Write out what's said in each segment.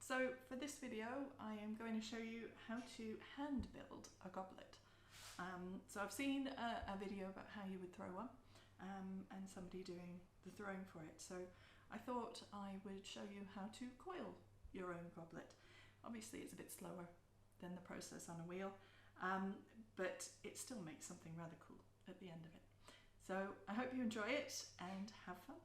So for this video I am going to show you how to hand build a goblet. So I've seen a video about how you would throw one and somebody doing the throwing for it. So I thought I would show you how to coil your own goblet. Obviously it's a bit slower than the process on a wheel, but it still makes something rather cool at the end of it. So I hope you enjoy it and have fun.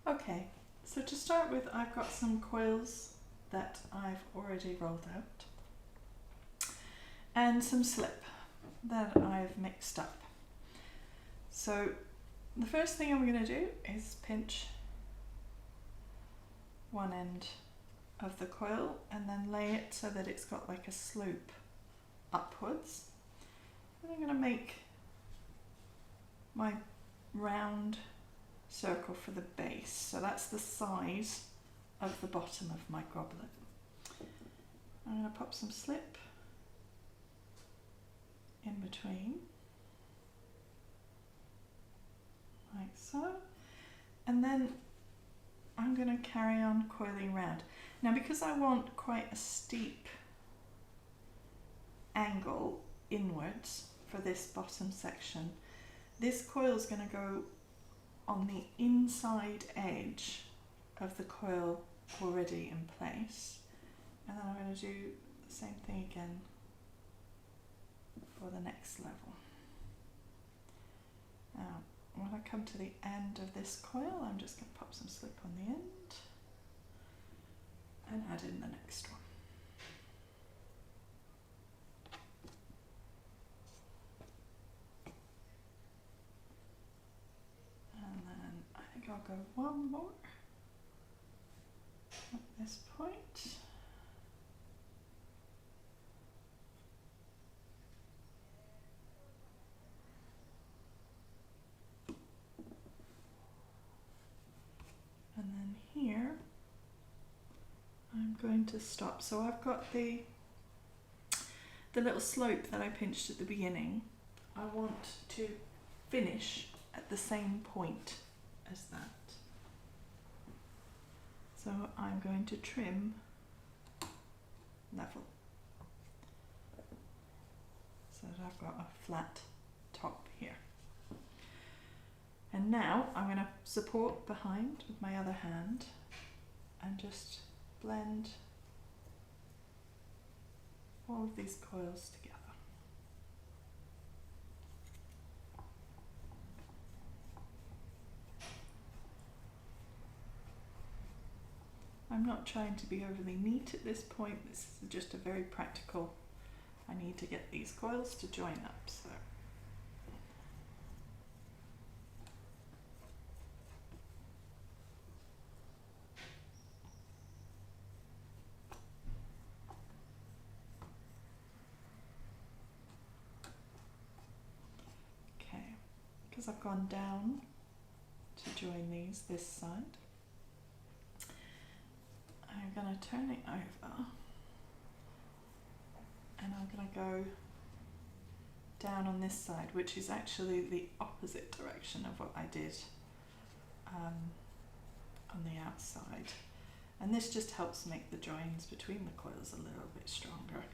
Okay, so to start with, I've got some coils that I've already rolled out and some slip that I've mixed up. So the first thing I'm going to do is pinch one end of the coil and then lay it so that it's got like a slope upwards. And I'm going to make my round circle for the base, so that's the size of the bottom of my goblet. I'm going to pop some slip in between, like so, and then I'm going to carry on coiling round. Now because I want quite a steep angle inwards for this bottom section, this coil is going to go on the inside edge of the coil already in place, and then I'm going to do the same thing again for the next level. Now when I come to the end of this coil, I'm just going to pop some slip on the end and add in the next one. And then I think I'll go one more at this point. And then here I'm going to stop. So I've got the little slope that I pinched at the beginning. I want to finish at the same point as that. So I'm going to trim level so that I've got a flat top here. And now I'm going to support behind with my other hand and just blend all of these coils together. I'm not trying to be overly neat at this point. This is just a very practical, I need to get these coils to join up. So okay, because I've gone down to join these this side, I'm going to turn it over and I'm going to go down on this side, which is actually the opposite direction of what I did on the outside. And this just helps make the joins between the coils a little bit stronger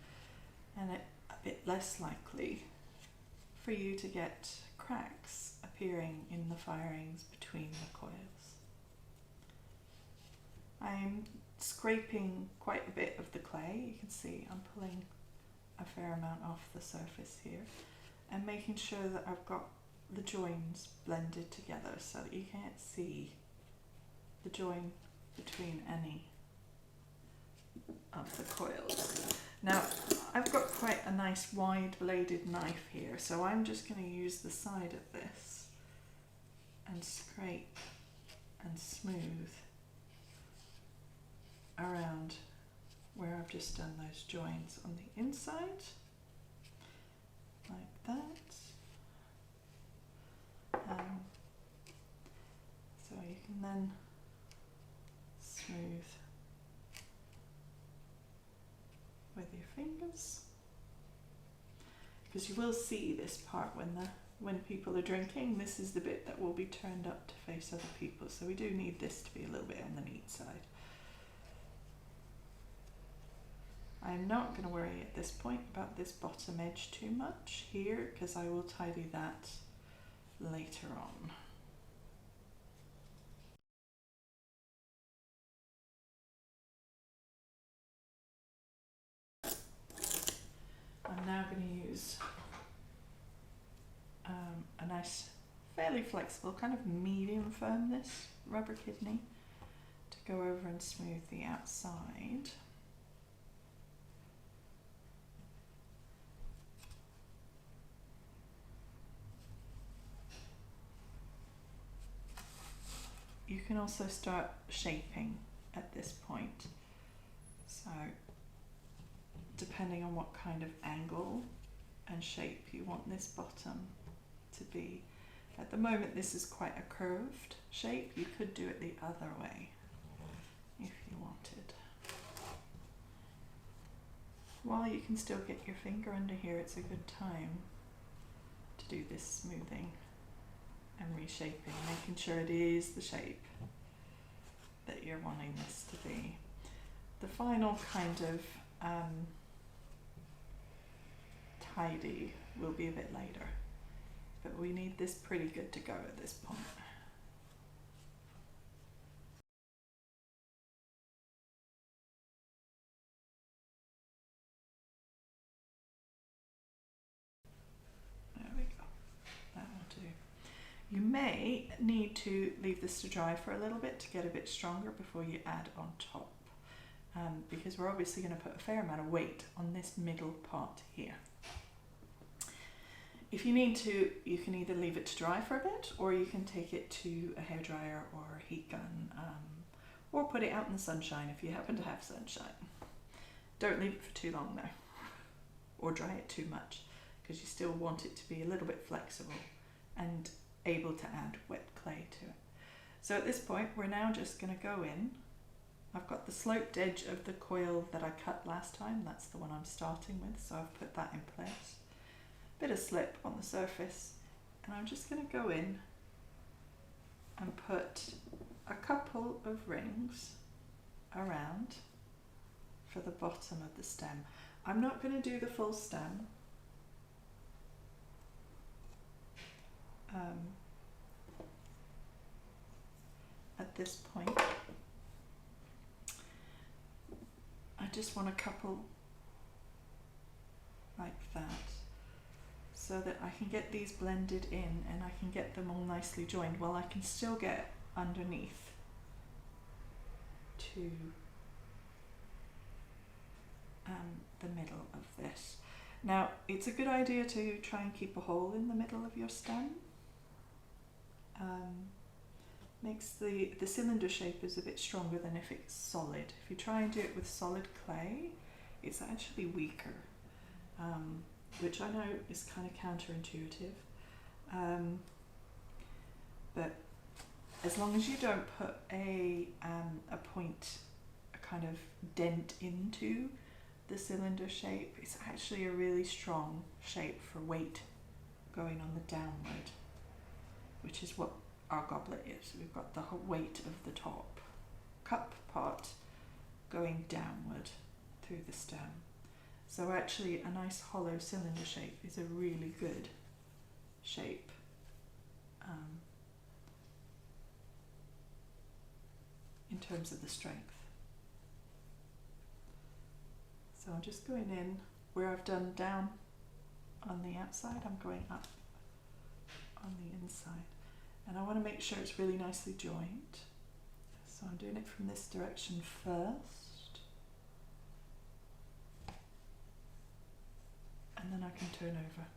and a bit less likely for you to get cracks appearing in the firings between the coils. I'm scraping quite a bit of the clay. You can see I'm pulling a fair amount off the surface here and making sure that I've got the joins blended together so that you can't see the join between any of the coils. Now I've got quite a nice wide bladed knife here, so I'm just going to use the side of this and scrape and smooth around where I've just done those joins on the inside, like that. So you can then faces, because you will see this part when people are drinking. This is the bit that will be turned up to face other people, so we do need this to be a little bit on the neat side. I'm not going to worry at this point about this bottom edge too much here, because I will tidy that later on. I'm now going to use a nice, fairly flexible, kind of medium firmness rubber kidney to go over and smooth the outside. You can also start shaping at this point. So depending on what kind of angle and shape you want this bottom to be. At the moment this is quite a curved shape. You could do it the other way if you wanted. While you can still get your finger under here, it's a good time to do this smoothing and reshaping, making sure it is the shape that you're wanting this to be. The final kind of tidy will be a bit later, but we need this pretty good to go at this point. There we go, that will do. You may need to leave this to dry for a little bit to get a bit stronger before you add on top, because we're obviously going to put a fair amount of weight on this middle part here. If you need to, you can either leave it to dry for a bit, or you can take it to a hairdryer or a heat gun, or put it out in the sunshine if you happen to have sunshine. Don't leave it for too long though, or dry it too much, because you still want it to be a little bit flexible and able to add wet clay to it. So at this point we're now just going to go in. I've got the sloped edge of the coil that I cut last time, that's the one I'm starting with, so I've put that in place. Bit of slip on the surface, and I'm just going to go in and put a couple of rings around for the bottom of the stem. I'm not going to do the full stem. At this point, I just want a couple like that, so that I can get these blended in and I can get them all nicely joined, while I can still get underneath to the middle of this. Now, it's a good idea to try and keep a hole in the middle of your stem. Makes the cylinder shape is a bit stronger than if it's solid. If you try and do it with solid clay, it's actually weaker, which I know is kind of counterintuitive. But as long as you don't put a point, a kind of dent into the cylinder shape, it's actually a really strong shape for weight going on the downward, which is what our goblet is. We've got the whole weight of the top cup part going downward through the stem. So actually a nice hollow cylinder shape is a really good shape. In terms of the strength. So I'm just going in where I've done down on the outside, I'm going up on the inside. And I want to make sure it's really nicely joined. So I'm doing it from this direction first. And then I can turn over.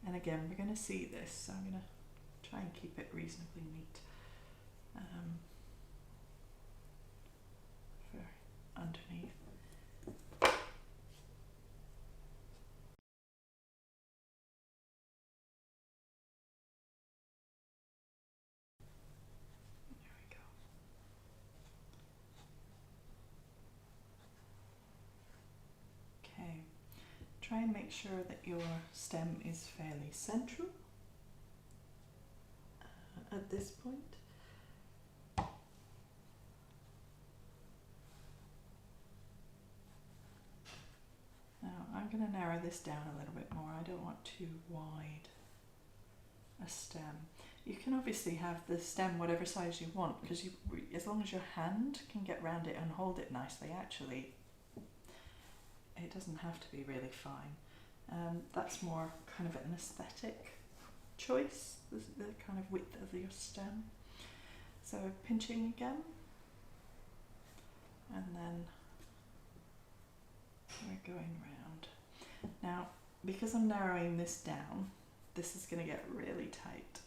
And again, we're going to see this, so I'm going to try and keep it reasonably neat. For underneath. Okay, try and make sure that your stem is fairly central at this point. Now I'm going to narrow this down a little bit more. I don't want too wide a stem. You can obviously have the stem whatever size you want, because as long as your hand can get round it and hold it nicely, actually it doesn't have to be really fine. That's more kind of an aesthetic choice, the kind of width of your stem. So pinching again, and then we're going round. Now, because I'm narrowing this down, this is going to get really tight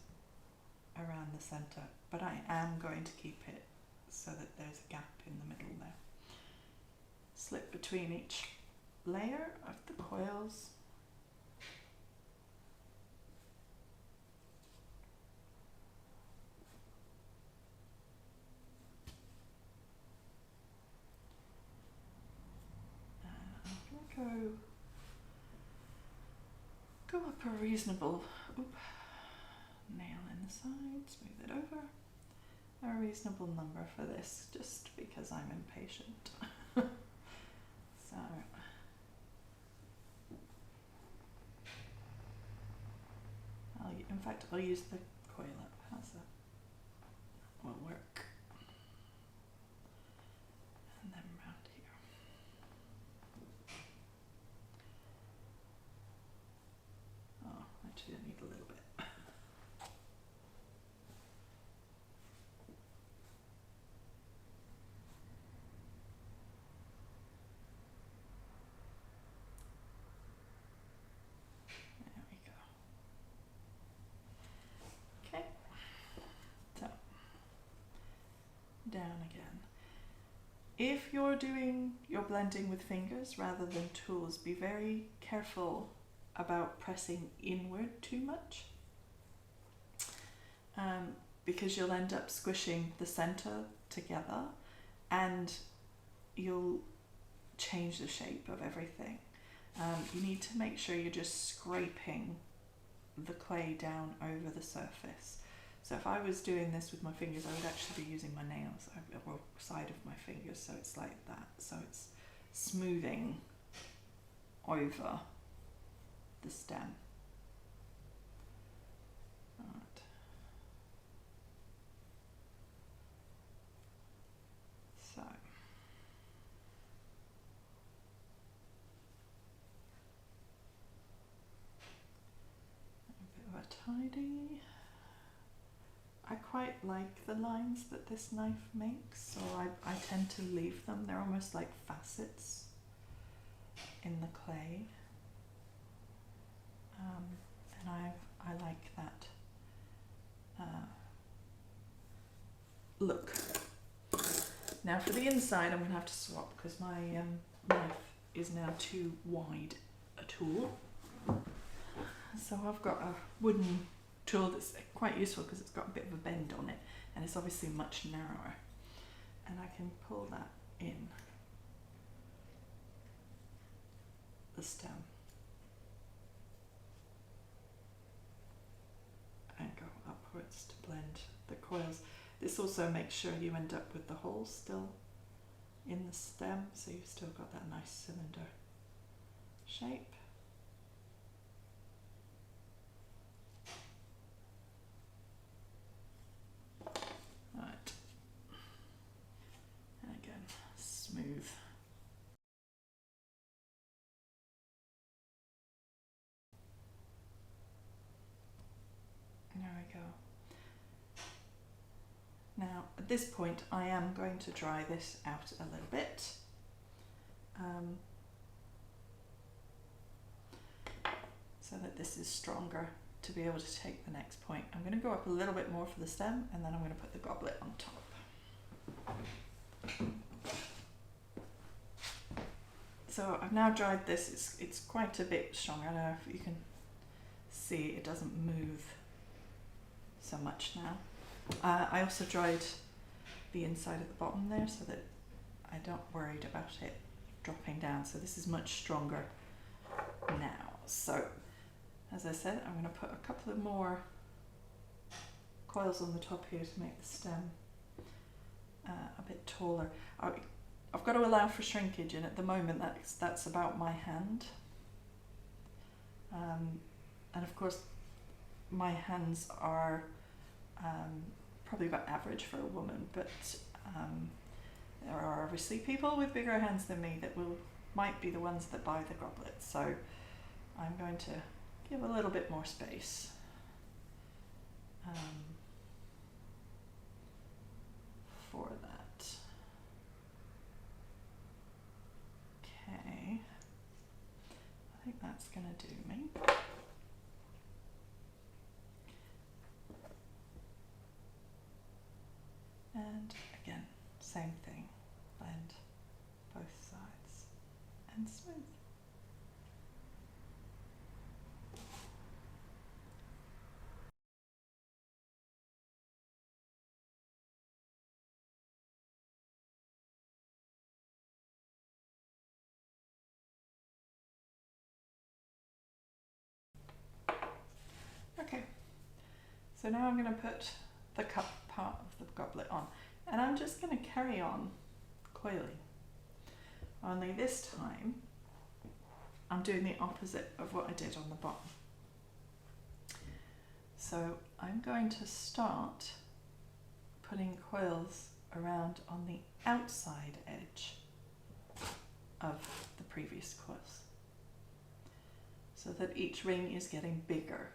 around the centre, but I am going to keep it so that there's a gap in the middle there. Slip between each layer of the coils. I'm going to go up a reasonable nail in the side, smooth it over. A reasonable number for this, just because I'm impatient. So in fact, I'll use the coil up. How's that? Will work. And then round here. Oh, actually, I need a little bit. Down again. If you're doing your blending with fingers rather than tools, be very careful about pressing inward too much, because you'll end up squishing the center together and you'll change the shape of everything. You need to make sure you're just scraping the clay down over the surface. So if I was doing this with my fingers, I would actually be using my nails, or side of my fingers, so it's like that. So it's smoothing over the stem. Right. So a bit of a tidy. I quite like the lines that this knife makes, so I tend to leave them. They're almost like facets in the clay, and I like that look. Now for the inside, I'm going to have to swap because my knife is now too wide a tool. So I've got a wooden tool that's quite useful because it's got a bit of a bend on it, and it's obviously much narrower, and I can pull that in the stem and go upwards to blend the coils. This also makes sure you end up with the hole still in the stem, so you've still got that nice cylinder shape. Right, and again, smooth. There we go. Now, at this point, I am going to dry this out a little bit. So that this is stronger to be able to take the next point. I'm going to go up a little bit more for the stem, and then I'm going to put the goblet on top. So I've now dried this. It's quite a bit strong. I don't know if you can see, it doesn't move so much now. I also dried the inside at the bottom there so that I don't worried about it dropping down. So this is much stronger now. So, as I said, I'm going to put a couple of more coils on the top here to make the stem a bit taller. I've got to allow for shrinkage, and at the moment that's about my hand. And of course, my hands are probably about average for a woman, but there are obviously people with bigger hands than me that might be the ones that buy the goblet. So I'm going to give a little bit more space. For that. Okay, I think that's going to do me. And again, same thing, blend both sides and smooth. Okay, so now I'm going to put the cup part of the goblet on, and I'm just going to carry on coiling, only this time I'm doing the opposite of what I did on the bottom. So I'm going to start putting coils around on the outside edge of the previous coils, so that each ring is getting bigger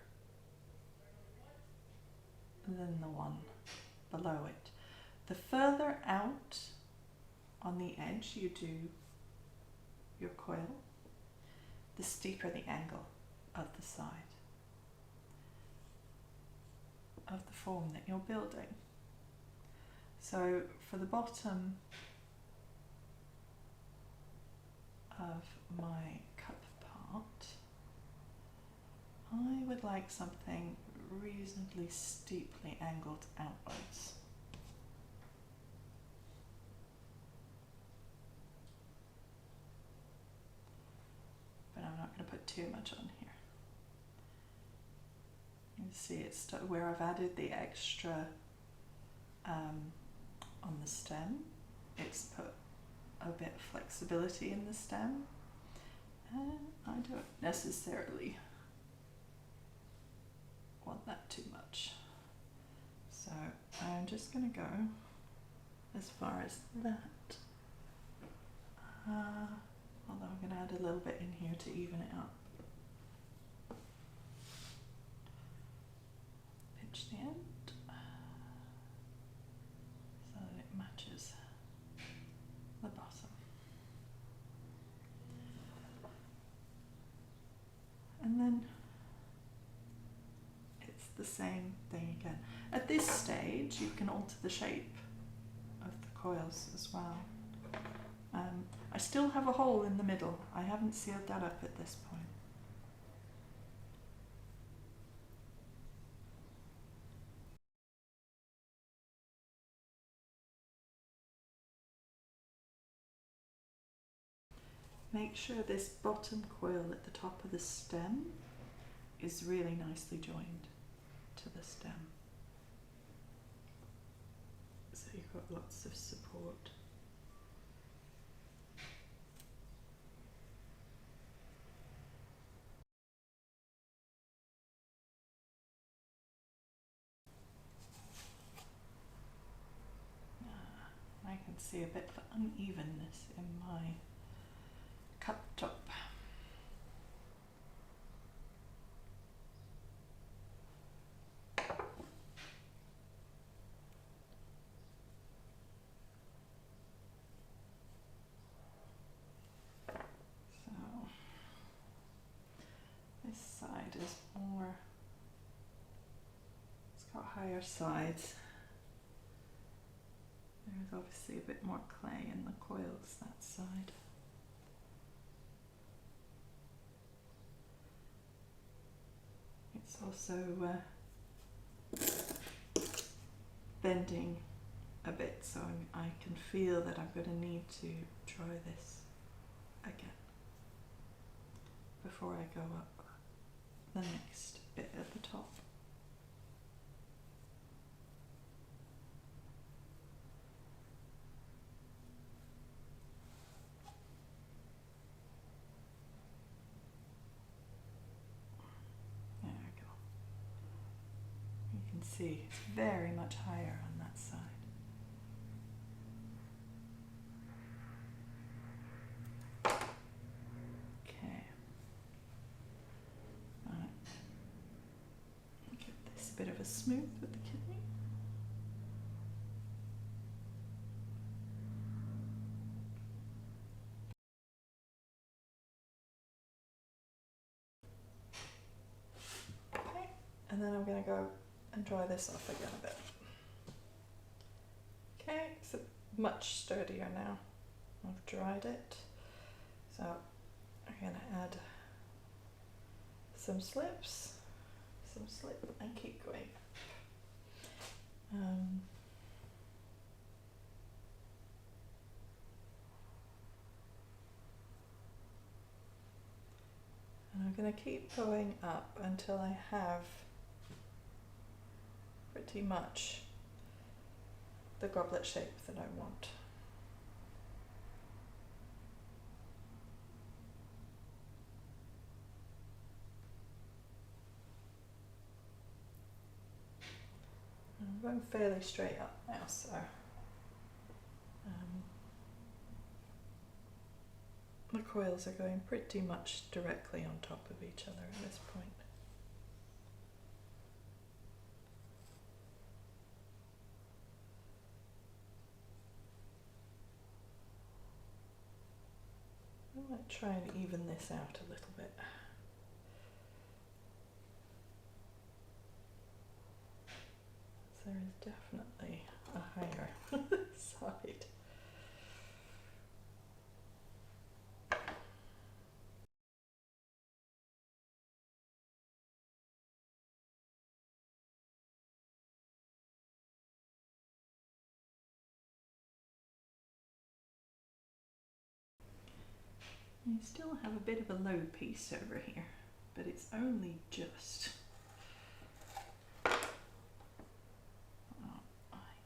than the one below it. The further out on the edge you do your coil, the steeper the angle of the side of the form that you're building. So for the bottom of my cup part, I would like something reasonably steeply angled outwards. But I'm not going to put too much on here. You can see it's where I've added the extra on the stem. It's put a bit of flexibility in the stem, and I don't necessarily want that too much. So I'm just going to go as far as that. Although I'm going to add a little bit in here to even it up. Pinch the end so that it matches the bottom. And then it's the same thing again. At this stage you can alter the shape of the coils as well. I still have a hole in the middle. I haven't sealed that up at this point. Make sure this bottom coil at the top of the stem is really nicely joined to the stem, so you've got lots of support. I can see a bit of unevenness in my cup top. So this side is more, it's got higher sides. There's obviously a bit more clay in the coils that side. It's also bending a bit, so I can feel that I'm going to need to dry this again. before I go up the next bit at the top. There we go. You can see it's very much higher on that side. Bit of a smooth with the kidney. Okay, and then I'm going to go and dry this off again a bit. Okay, it's much sturdier now. I've dried it. So I'm going to add some slips. Some slip and keep going. And I'm going to keep going up until I have pretty much the goblet shape that I want. I'm going fairly straight up now, so the coils are going pretty much directly on top of each other at this point. I might try and even this out a little bit. There is definitely a higher side. You still have a bit of a low piece over here, but it's only just.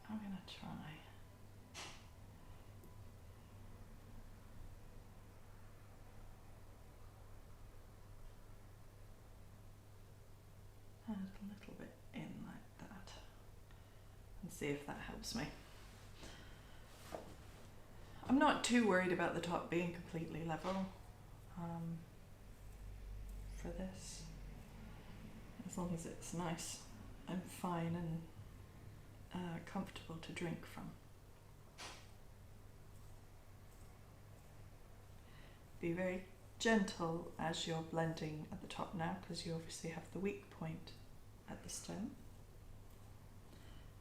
I'm going to try. Add a little bit in like that and see if that helps me. I'm not too worried about the top being completely level for this, as long as it's nice and fine and comfortable to drink from. Be very gentle as you're blending at the top now, because you obviously have the weak point at the stem,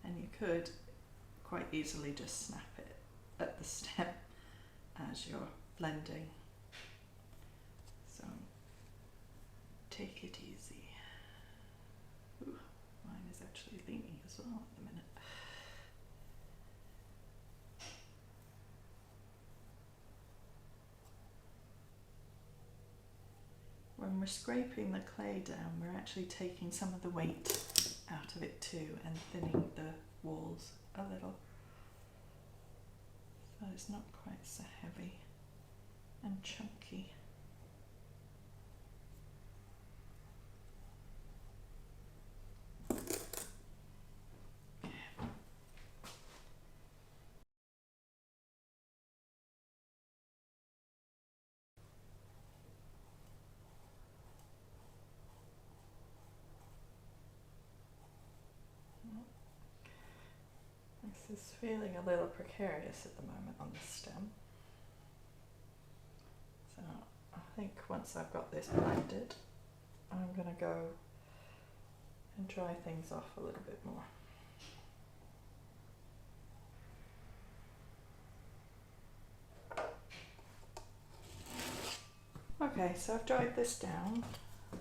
and you could quite easily just snap it at the stem as you're blending. So take it easy. Ooh, mine is actually leaning as well at the minute. When we're scraping the clay down, we're actually taking some of the weight out of it too and thinning the walls a little. So it's not quite so heavy and chunky. This is feeling a little precarious at the moment on the stem. So I think once I've got this blended, I'm going to go and dry things off a little bit more. Okay, so I've dried this down,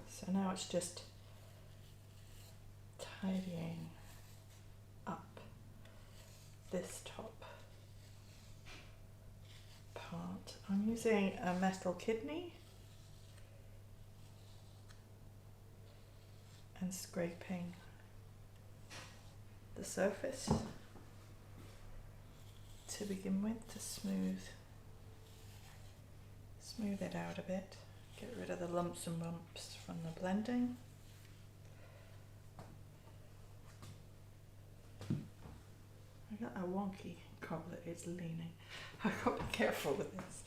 so now it's just tidying up this top part. I'm using a metal kidney and scraping the surface to begin with to smooth it out a bit, get rid of the lumps and bumps from the blending. I got a wonky goblet, it's leaning. I've got to be careful with this.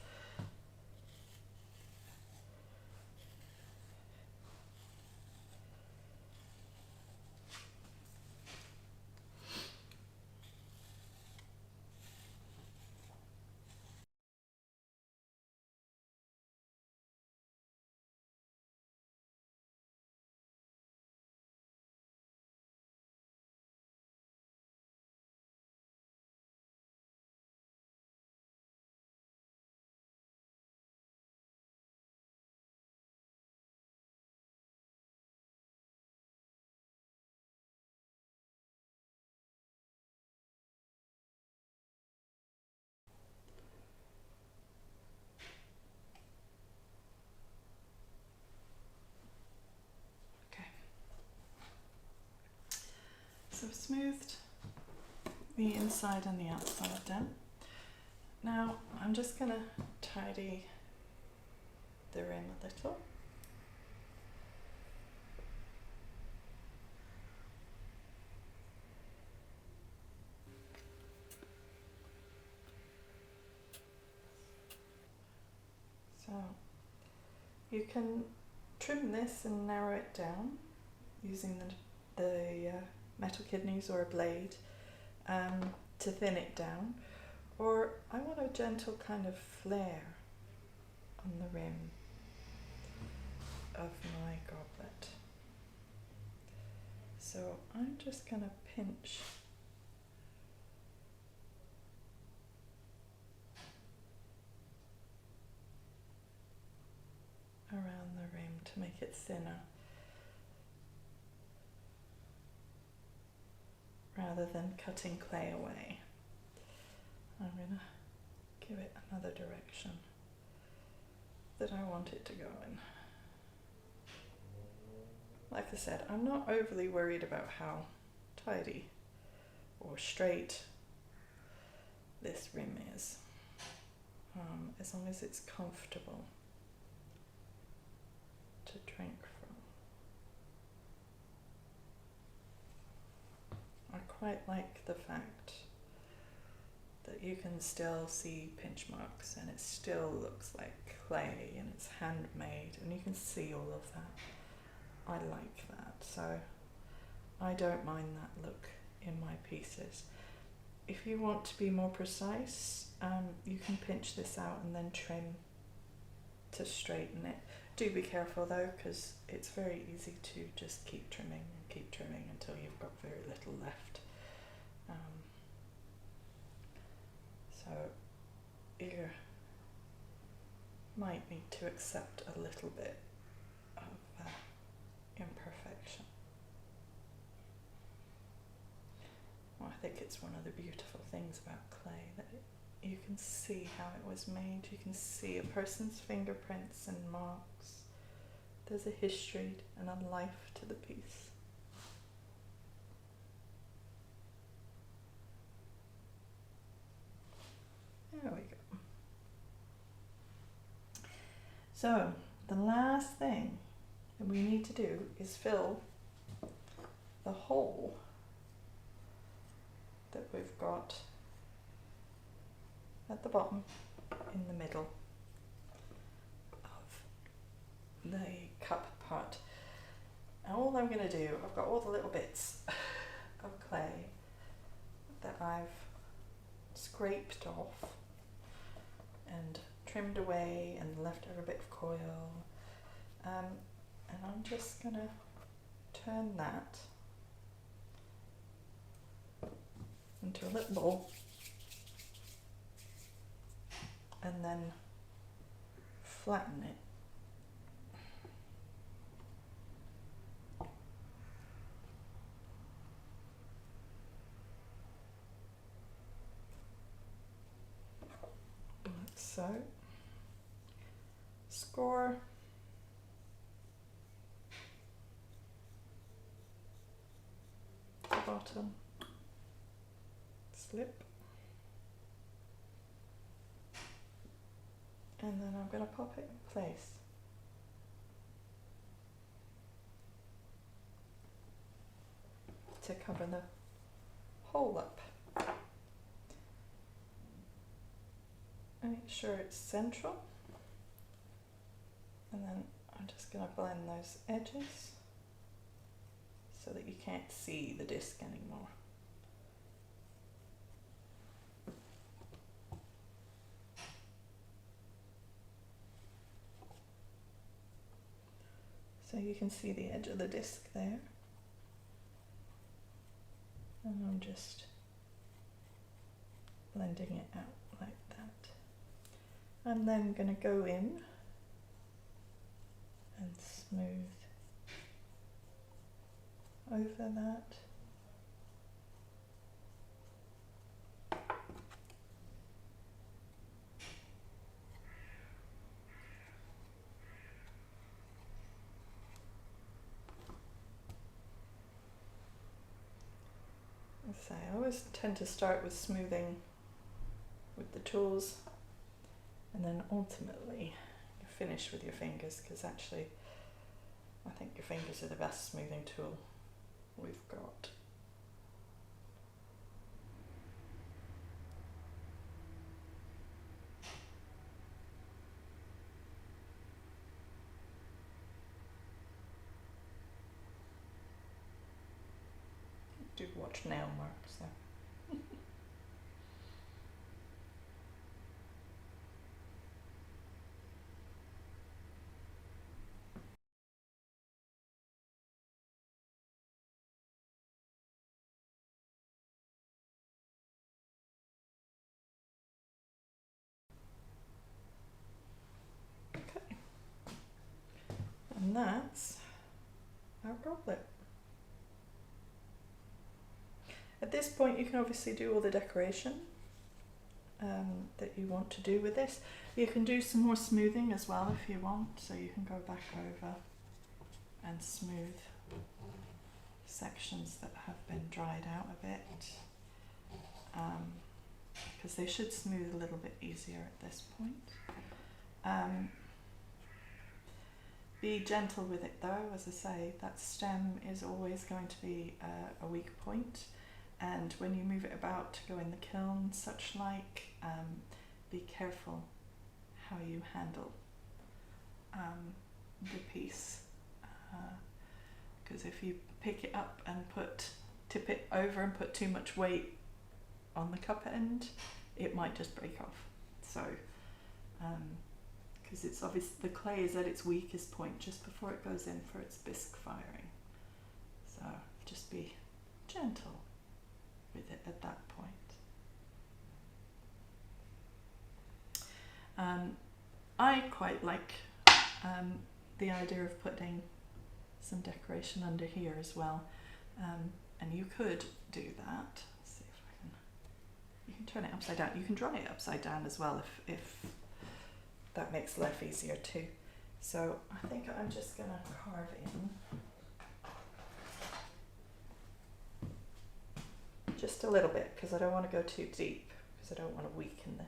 So I've smoothed the inside and the outside down. Now I'm just going to tidy the rim a little. So you can trim this and narrow it down using the metal kidneys or a blade to thin it down, or I want a gentle kind of flare on the rim of my goblet. So I'm just going to pinch around the rim to make it thinner, rather than cutting clay away. I'm going to give it another direction that I want it to go in. Like I said, I'm not overly worried about how tidy or straight this rim is, as long as it's comfortable to drink from. I quite like the fact that you can still see pinch marks and it still looks like clay and it's handmade and you can see all of that. I like that, so I don't mind that look in my pieces. If you want to be more precise, you can pinch this out and then trim to straighten it. Do be careful though, because it's very easy to just keep trimming until you've got very little left. So you might need to accept a little bit of imperfection. Well, I think it's one of the beautiful things about clay, that you can see how it was made. You can see a person's fingerprints and marks. There's a history and a life to the piece. There we go. So the last thing that we need to do is fill the hole that we've got at the bottom in the middle of the cup part. And all I'm going to do, I've got all the little bits of clay that I've scraped off and trimmed away and left over a bit of coil, and I'm just going to turn that into a little bowl and then flatten it. Like so. Score. bottom slip, and then I'm going to pop it in place. To cover the hole up. Make sure it's central, and then I'm just going to blend those edges so that you can't see the disc anymore. So you can see the edge of the disc there. And I'm just blending it out like that. I'm then going to go in and smooth over that. I always tend to start with smoothing with the tools, and then ultimately you finish with your fingers, because actually I think your fingers are the best smoothing tool we've got. Do watch nail marks there. Okay, and that's our goblet. At this point you can obviously do all the decoration that you want to do with this. You can do some more smoothing as well if you want, so you can go back over and smooth sections that have been dried out a bit, because they should smooth a little bit easier at this point. Be gentle with it though, as I say, that stem is always going to be a weak point. And when you move it about to go in the kiln, such like, be careful how you handle the piece, because if you pick it up and tip it over and put too much weight on the cup end, it might just break off. So, because it's obvious the clay is at its weakest point just before it goes in for its bisque firing. So just be gentle with it at that point. I quite like the idea of putting some decoration under here as well, and you could do that. Let's see if I can. You can turn it upside down. You can dry it upside down as well if that makes life easier too. So I think I'm just going to carve in just a little bit, because I don't want to go too deep, because I don't want to weaken this.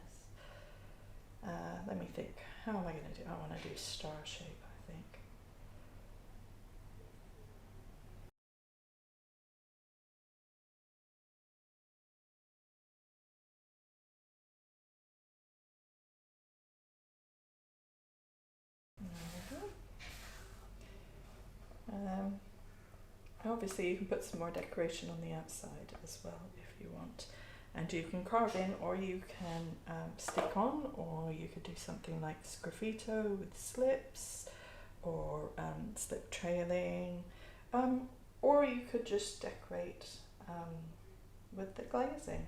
Let me think, how am I going to do? I want to do star shape, I think. Obviously you can put some more decoration on the outside as well if you want, and you can carve in, or you can stick on, or you could do something like sgraffito with slips, or slip trailing, or you could just decorate with the glazing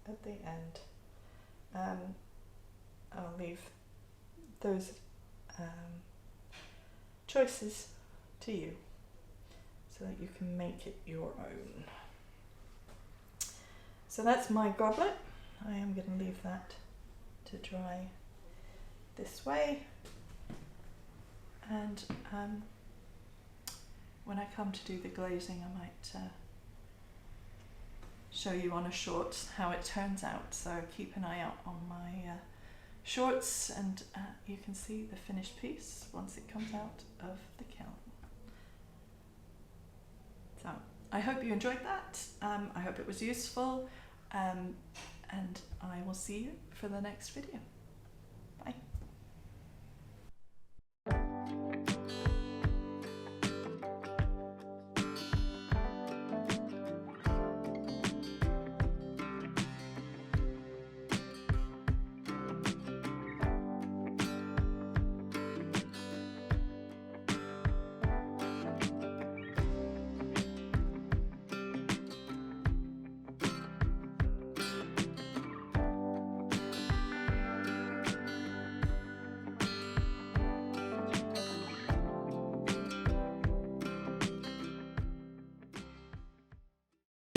at the end. I'll leave those choices to you, so that you can make it your own. So that's my goblet. I am going to leave that to dry this way, and when I come to do the glazing I might show you on a short how it turns out. So keep an eye out on my shorts, and you can see the finished piece once it comes out of the kiln. So I hope you enjoyed that. I hope it was useful, and I will see you for the next video.